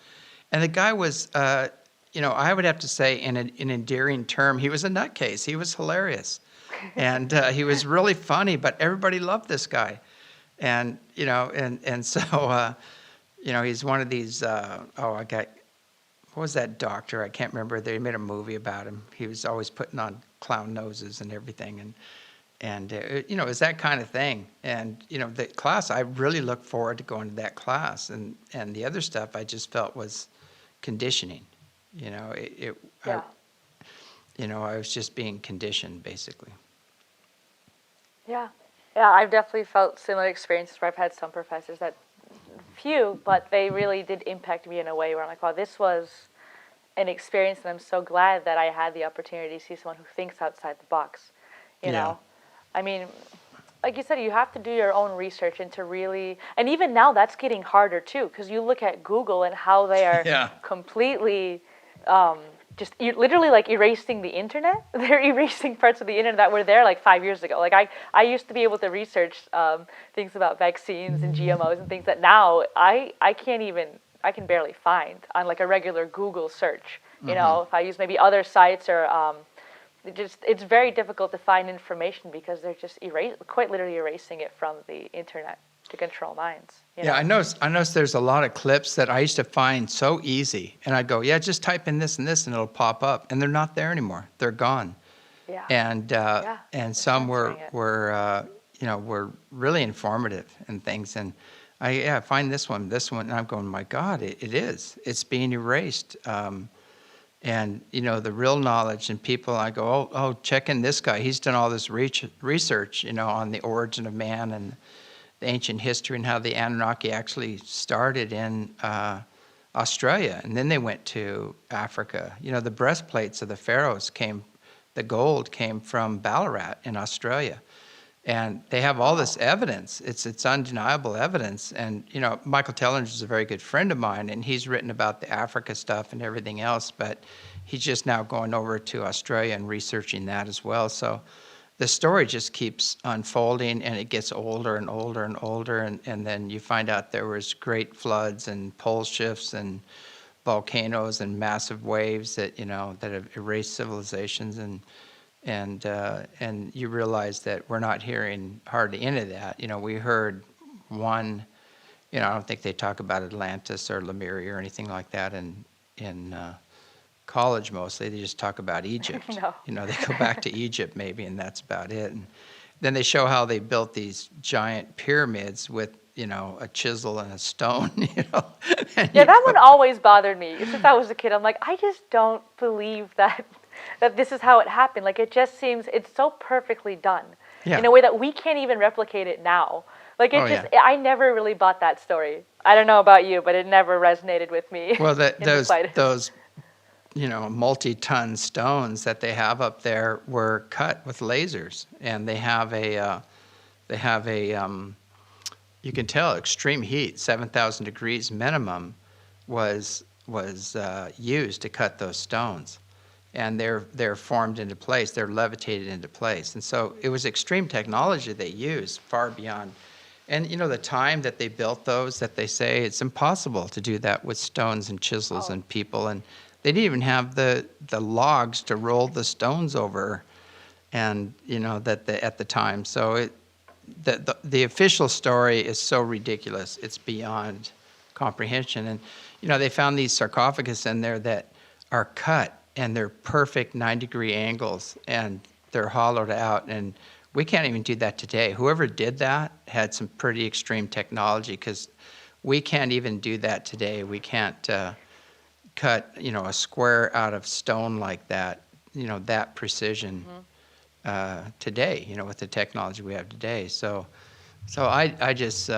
And the guy was, I would have to say in an endearing term, he was a nutcase. He was hilarious. And he was really funny, but everybody loved this guy. And, so, he's one of these, what was that doctor? I can't remember. They made a movie about him. He was always putting on clown noses and everything. And it's that kind of thing. And, the class, I really look forward to going to that class. And the other stuff I just felt was conditioning. I was just being conditioned, basically. Yeah. Yeah, I've definitely felt similar experiences where I've had some professors that, few, but they really did impact me in a way where I'm like, wow, this was an experience, and I'm so glad that I had the opportunity to see someone who thinks outside the box, you know? I mean, like you said, you have to do your own research and to really, and even now that's getting harder too, because you look at Google and how they are completely just literally like erasing the internet. They're erasing parts of the internet that were there like 5 years ago. Like I used to be able to research things about vaccines and GMOs and things that now I can barely find on like a regular Google search. You know, if I use maybe other sites or it's very difficult to find information because they're just quite literally erasing it from the internet to control minds. I noticed there's a lot of clips that I used to find so easy, and I'd go, just type in this and this, and it'll pop up, and they're not there anymore. They're gone. Yeah. And some were really informative and things, and I find this one, and I'm going, my God, it is. It's being erased. And the real knowledge and people, I go, check in this guy. He's done all this research, on the origin of man and the ancient history and how the Anunnaki actually started in Australia, and then they went to Africa. The breastplates of the pharaohs the gold came from Ballarat in Australia, and they have all this evidence. It's undeniable evidence. And Michael Tellinger is a very good friend of mine, and he's written about the Africa stuff and everything else, but he's just now going over to Australia and researching that as well. So the story just keeps unfolding, and it gets older and older and older, and then you find out there was great floods and pole shifts and volcanoes and massive waves that that have erased civilizations, and you realize that we're not hearing hardly any of that. We heard one, I don't think they talk about Atlantis or Lemuria or anything like that in college mostly. They just talk about Egypt. No. They go back to Egypt maybe, and that's about it. And then they show how they built these giant pyramids with a chisel and a stone. That one always bothered me since I was a kid. I'm like, I just don't believe that this is how it happened. Like, it just seems it's so perfectly done in a way that we can't even replicate it now. Like, I never really bought that story. I don't know about you, but it never resonated with me. Well, those multi-ton stones that they have up there were cut with lasers, and they have you can tell extreme heat, 7,000 degrees minimum, was used to cut those stones, and they're formed into place. They're levitated into place, and so it was extreme technology they used, far beyond. And the time that they built those, that they say it's impossible to do that with stones and chisels and people, and they didn't even have the logs to roll the stones over, and at the time. So the official story is so ridiculous, it's beyond comprehension. And they found these sarcophagus in there that are cut, and they're perfect 9-degree angles, and they're hollowed out, and we can't even do that today. Whoever did that had some pretty extreme technology, because we can't even do that today. We can't cut a square out of stone like that, that precision today, with the technology we have today. So I just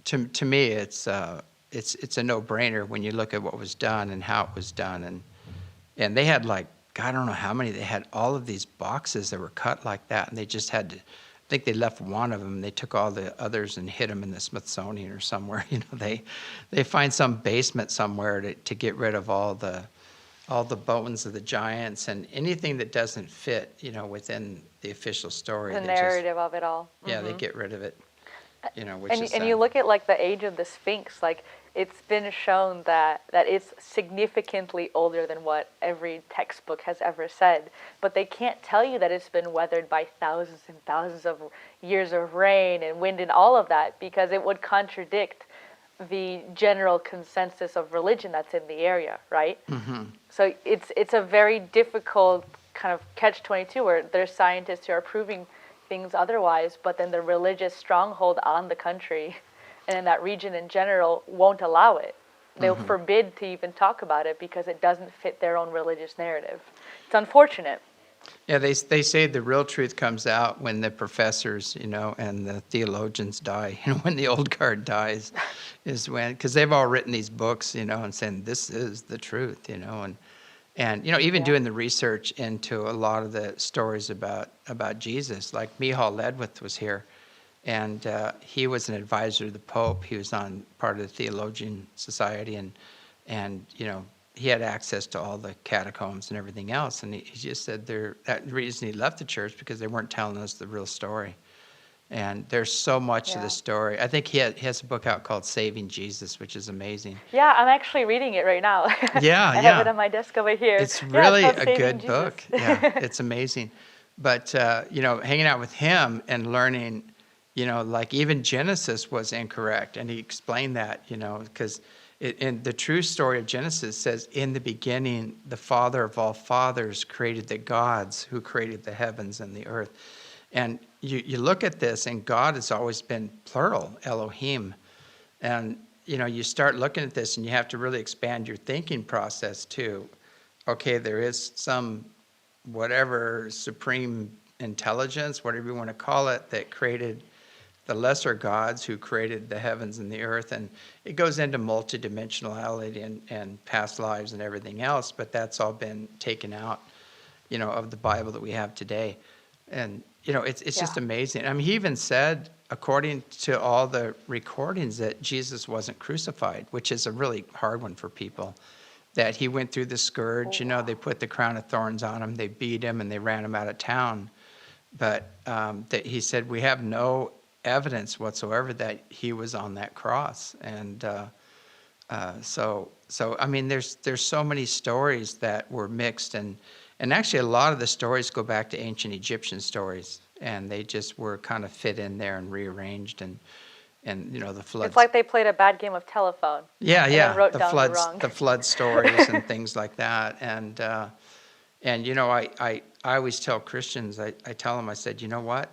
to me it's a no-brainer when you look at what was done and how it was done, and they had like, I don't know how many, they had all of these boxes that were cut like that, and they just had to, I think they left one of them. They took all the others and hid them in the Smithsonian or somewhere. They find some basement somewhere to get rid of all the bones of the giants and anything that doesn't fit, within the official story. The narrative of it all. Yeah, they get rid of it. Which and is and you look at like the age of the Sphinx, like it's been shown that it's significantly older than what every textbook has ever said. But they can't tell you that it's been weathered by thousands and thousands of years of rain and wind and all of that, because it would contradict the general consensus of religion that's in the area, right? So it's a very difficult kind of catch-22 where there's scientists who are proving things otherwise, but then the religious stronghold on the country and in that region in general won't allow it. They'll forbid to even talk about it because it doesn't fit their own religious narrative. It's unfortunate. Yeah, they say the real truth comes out when the professors, and the theologians die. When the old guard dies is when, because they've all written these books, and saying this is the truth, and even doing the research into a lot of the stories about Jesus. Like Mihal Ledwith was here, and he was an advisor to the Pope. He was on part of the Theologian Society, and he had access to all the catacombs and everything else. And he just said that reason he left the church because they weren't telling us the real story. And there's so much of the story. I think he has a book out called Saving Jesus, which is amazing. Yeah, I'm actually reading it right now. Yeah, I have it on my desk over here. It's really it's a Saving good Jesus. book. Yeah, it's amazing. But, hanging out with him and learning, like even Genesis was incorrect. And he explained that, because in the true story of Genesis says, in the beginning, the Father of all fathers created the gods who created the heavens and the earth. And you look at this, and God has always been plural, Elohim. And, you start looking at this, and you have to really expand your thinking process too. Okay, there is some whatever supreme intelligence, whatever you want to call it, that created the lesser gods who created the heavens and the earth. And it goes into multidimensionality and past lives and everything else, but that's all been taken out, of the Bible that we have today. And, it's just amazing. I mean, he even said, according to all the recordings, that Jesus wasn't crucified, which is a really hard one for people, that he went through the scourge. They put the crown of thorns on him, they beat him, and they ran him out of town. But that he said, we have no evidence whatsoever that he was on that cross. And so I mean, there's so many stories that were mixed, and actually a lot of the stories go back to ancient Egyptian stories, and they just were kind of fit in there and rearranged, and the floods. It's like they played a bad game of telephone. Yeah, and yeah. wrote The down floods, wrong. the flood stories and things like that. And I always tell Christians, I tell them, I said, you know what?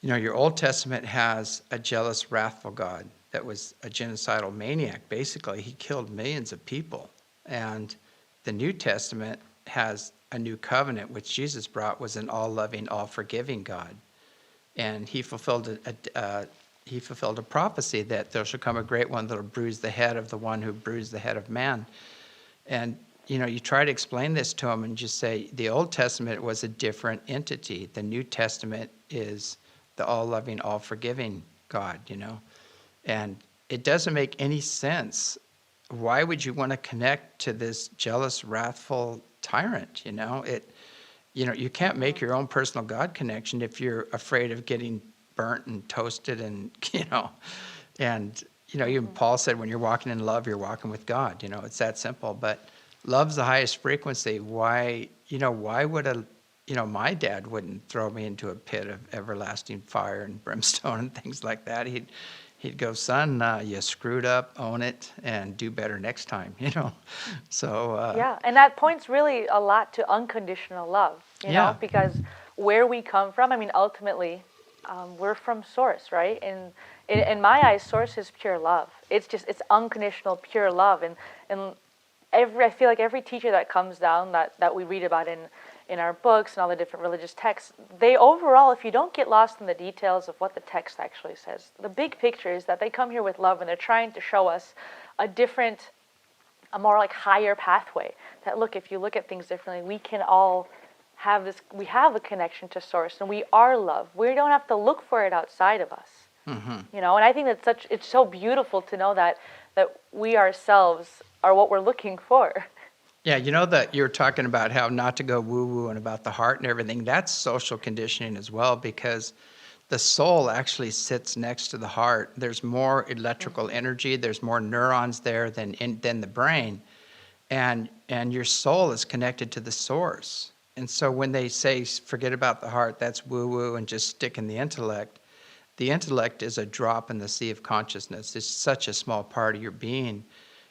Your Old Testament has a jealous, wrathful God that was a genocidal maniac. Basically, he killed millions of people. And the New Testament has a new covenant, which Jesus brought, was an all-loving, all-forgiving God. And he fulfilled a prophecy that there shall come a great one that will bruise the head of the one who bruised the head of man. And you try to explain this to them and just say the Old Testament was a different entity. The New Testament is the all-loving, all-forgiving God, And it doesn't make any sense. Why would you want to connect to this jealous, wrathful tyrant, You can't make your own personal God connection if you're afraid of getting burnt and toasted and, even Paul said when you're walking in love, you're walking with God, it's that simple. But love's the highest frequency. Why would my dad wouldn't throw me into a pit of everlasting fire and brimstone and things like that. He'd go, son, you screwed up, own it, and do better next time, So yeah, and that points really a lot to unconditional love, because where we come from, I mean, ultimately, we're from Source, right? And in my eyes, Source is pure love. It's unconditional, pure love, and I feel like every teacher that comes down that we read about in our books and all the different religious texts, they overall, if you don't get lost in the details of what the text actually says, the big picture is that they come here with love and they're trying to show us a more like higher pathway. That look, if you look at things differently, we can all have this, we have a connection to Source and we are love. We don't have to look for it outside of us. And I think it's so beautiful to know that we ourselves are what we're looking for. Yeah, that you're talking about how not to go woo-woo and about the heart and everything. That's social conditioning as well, because the soul actually sits next to the heart. There's more electrical energy. There's more neurons there than the brain, and your soul is connected to the source. And so when they say forget about the heart, that's woo woo, and just stick in the intellect. The intellect is a drop in the sea of consciousness. It's such a small part of your being.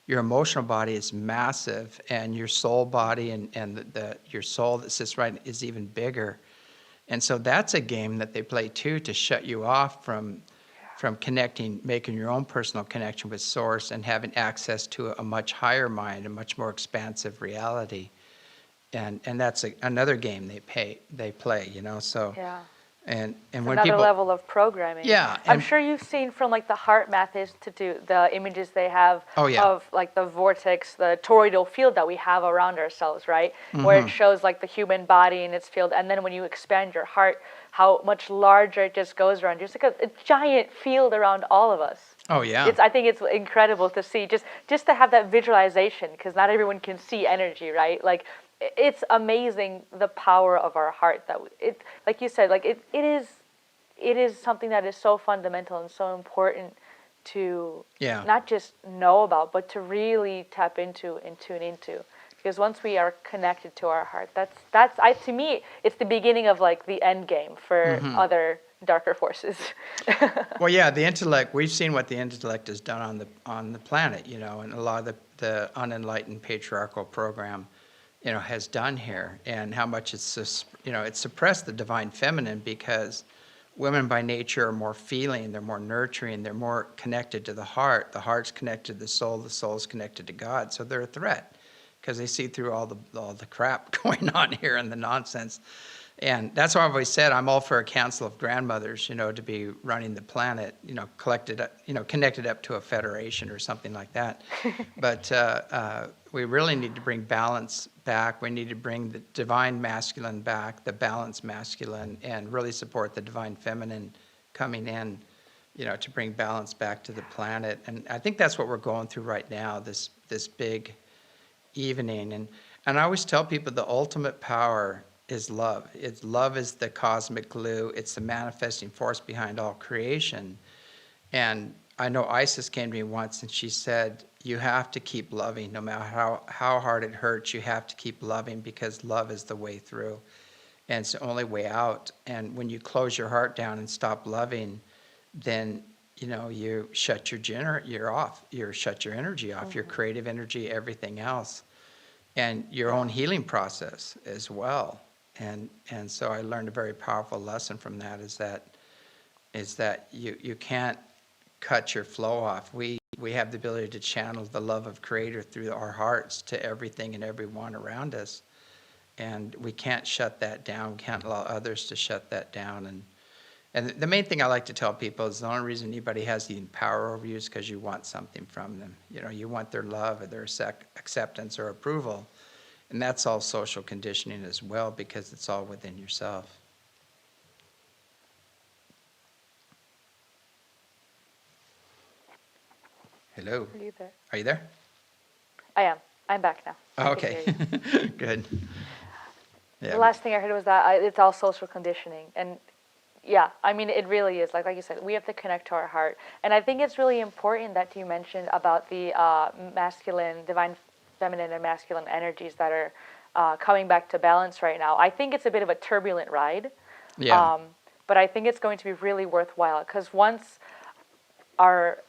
Your emotional body is massive, and your soul body and your soul that sits right is even bigger. And so that's a game that they play too, to shut you off from connecting, making your own personal connection with source and having access to a much higher mind, a much more expansive reality. And that's another game they play, you know. So Yeah. and It's when another people, level of programming. yeah, I'm and sure you've seen from like the Heart Math Institute the images they have oh yeah, of like the vortex, the toroidal field that we have around ourselves, right? Where it shows like the human body in its field, and then when you expand your heart, how much larger it just goes around. Just like a giant field around all of us. oh yeah, I think it's incredible to see, just to have that visualization, because not everyone can see energy, right? Like it's amazing the power of our heart, that it, like you said, like it is something that is so fundamental and so important to yeah. not just know about, but to really tap into and tune into. Because once we are connected to our heart, to me, it's the beginning of like the end game for other darker forces. Well, yeah, the intellect. We've seen what the intellect has done on the planet, you know, and a lot of the unenlightened patriarchal program, you know, has done here, and how much it's suppressed the divine feminine, because women by nature are more feeling, they're more nurturing, they're more connected to the heart. The heart's connected to the soul's connected to God, so they're a threat because they see through all the crap going on here and the nonsense. And that's why I've always said I'm all for a council of grandmothers, you know, to be running the planet, you know, connected up to a federation or something like that. But we really need to bring balance back. We need to bring the divine masculine back, the balanced masculine, and really support the divine feminine coming in, you know, to bring balance back to the planet. And I think that's what we're going through right now, this big evening. And I always tell people the ultimate power is love. Love is the cosmic glue. It's the manifesting force behind all creation. And I know Isis came to me once and she said, you have to keep loving no matter how hard it hurts. You have to keep loving, because love is the way through, and it's the only way out. And when you close your heart down and stop loving, then you know you shut your shut your energy off, your creative energy, everything else, and your own healing process as well. And so I learned a very powerful lesson from that, is that you can't cut your flow off. We have the ability to channel the love of Creator through our hearts to everything and everyone around us, and we can't shut that down. We can't allow others to shut that down. And the main thing I like to tell people is the only reason anybody has the power over you is because you want something from them. You know, you want their love or their acceptance or approval. And that's all social conditioning as well, because it's all within yourself. Hello. Are you there? Are you there? I am. I'm back now. Oh, I can okay. hear you. Good. The Yeah. last thing I heard was that it's all social conditioning. And yeah, I mean, it really is. Like you said, we have to connect to our heart. And I think it's really important that you mentioned about the masculine, divine feminine and masculine energies that are coming back to balance right now. I think it's a bit of a turbulent ride. Yeah. But I think it's going to be really worthwhile, because once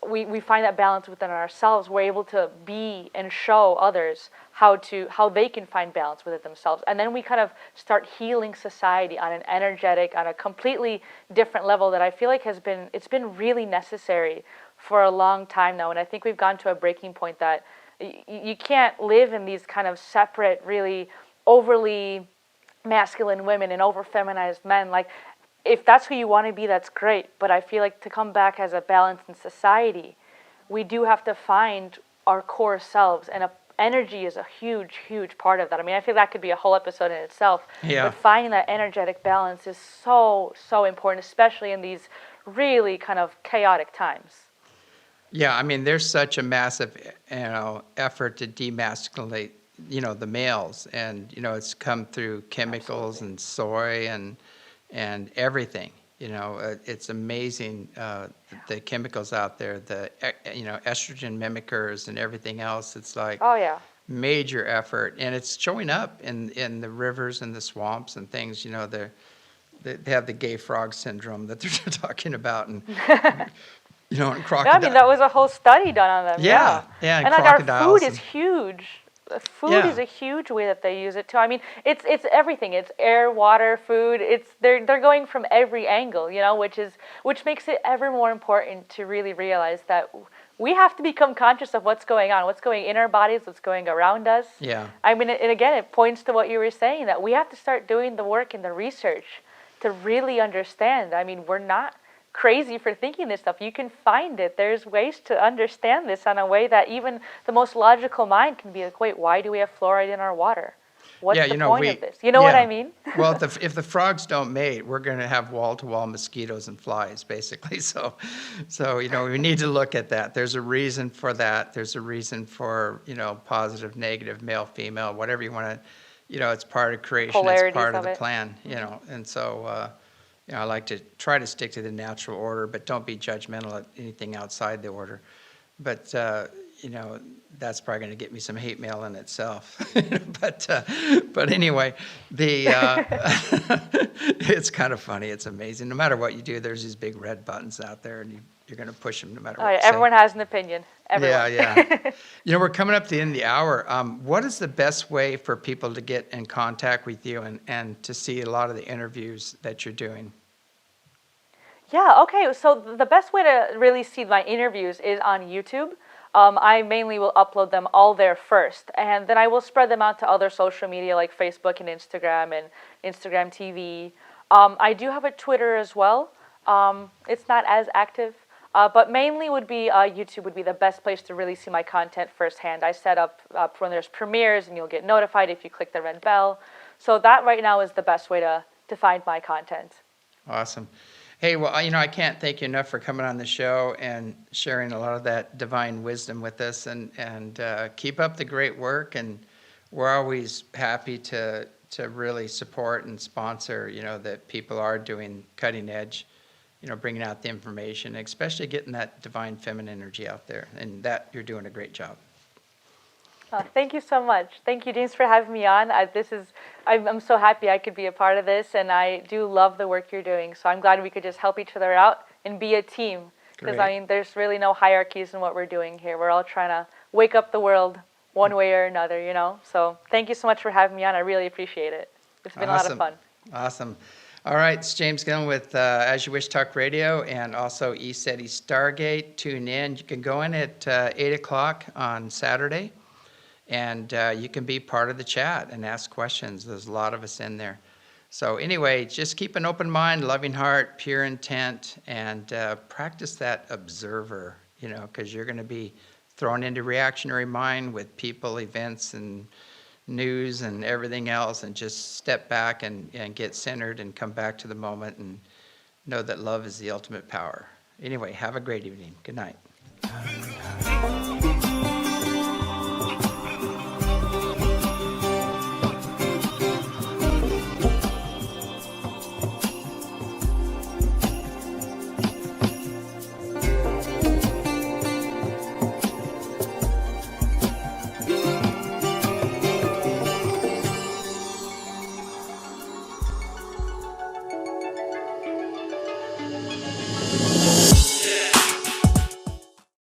we find that balance within ourselves, we're able to be and show others how they can find balance within themselves, and then we kind of start healing society on an energetic, on a completely different level that I feel like it's been really necessary for a long time now. And I think we've gone to a breaking point that you can't live in these kind of separate, really overly masculine women and over feminized men. Like, if that's who you want to be, that's great. But I feel like to come back as a balance in society, we do have to find our core selves, and energy is a huge, huge part of that. I mean, I feel that could be a whole episode in itself. Yeah. But finding that energetic balance is so, so important, especially in these really kind of chaotic times. Yeah, I mean, there's such a massive, you know, effort to demasculate, you know, the males, and you know, it's come through chemicals and soy and everything. It's amazing the chemicals out there, estrogen mimickers and everything else. It's like Oh yeah. major effort, and it's showing up in the rivers and the swamps and things. They have the gay frog syndrome that they're talking about, and and Yeah, I crocodile. mean that was a whole study done on them. Yeah, yeah, and And like our crocodiles. food is huge. Food Yeah. is a huge way that they use it too. I mean, it's everything. It's air, water, food. They're going from every angle, which makes it ever more important to really realize that we have to become conscious of what's going on, what's going in our bodies, what's going around us. Yeah. I mean, and again, it points to what you were saying, that we have to start doing the work and the research to really understand. I mean, we're not crazy for thinking this stuff. You can find it. There's ways to understand this in a way that even the most logical mind can be like, wait, why do we have fluoride in our water? What's the point of this? You know what I mean? Well, if the frogs don't mate, we're going to have wall-to-wall mosquitoes and flies, basically. So we need to look at that. There's a reason for that. There's a reason for, positive, negative, male, female, whatever you want to, it's part of creation. Polarities it's part of of the it. plan, And so, I like to try to stick to the natural order, but don't be judgmental at anything outside the order. But, that's probably going to get me some hate mail in itself. But anyway, it's kind of funny. It's amazing. No matter what you do, there's these big red buttons out there, and you're going to push them no matter what you say. Everyone has an opinion. Everyone. Yeah. We're coming up to the end of the hour. What is the best way for people to get in contact with you and to see a lot of the interviews that you're doing? Yeah, okay. So the best way to really see my interviews is on YouTube. I mainly will upload them all there first, and then I will spread them out to other social media like Facebook and Instagram TV. I do have a Twitter as well. It's not as active, but mainly would be YouTube would be the best place to really see my content firsthand. I set up when there's premieres, and you'll get notified if you click the red bell. So that right now is the best way to find my content. Awesome. Hey, well, I can't thank you enough for coming on the show and sharing a lot of that divine wisdom with us, and keep up the great work. And we're always happy to really support and sponsor, that people are doing cutting edge, bringing out the information, especially getting that divine feminine energy out there. And that you're doing a great job. Thank you so much. Thank you, James, for having me on. I'm so happy I could be a part of this, and I do love the work you're doing. So I'm glad we could just help each other out and be a team. Because, there's really no hierarchies in what we're doing here. We're all trying to wake up the world one way or another, So thank you so much for having me on. I really appreciate it. It's been a lot of fun. Awesome. All right, it's James Gilliland with As You Wish Talk Radio, and also ECETI Stargate. Tune in. You can go in at 8 o'clock on Saturday. And you can be part of the chat and ask questions. There's a lot of us in there. So anyway, just keep an open mind, loving heart, pure intent, and practice that observer, because you're going to be thrown into reactionary mind with people, events, and news and everything else, and just step back and get centered and come back to the moment and know that love is the ultimate power. Anyway, have a great evening. Good night.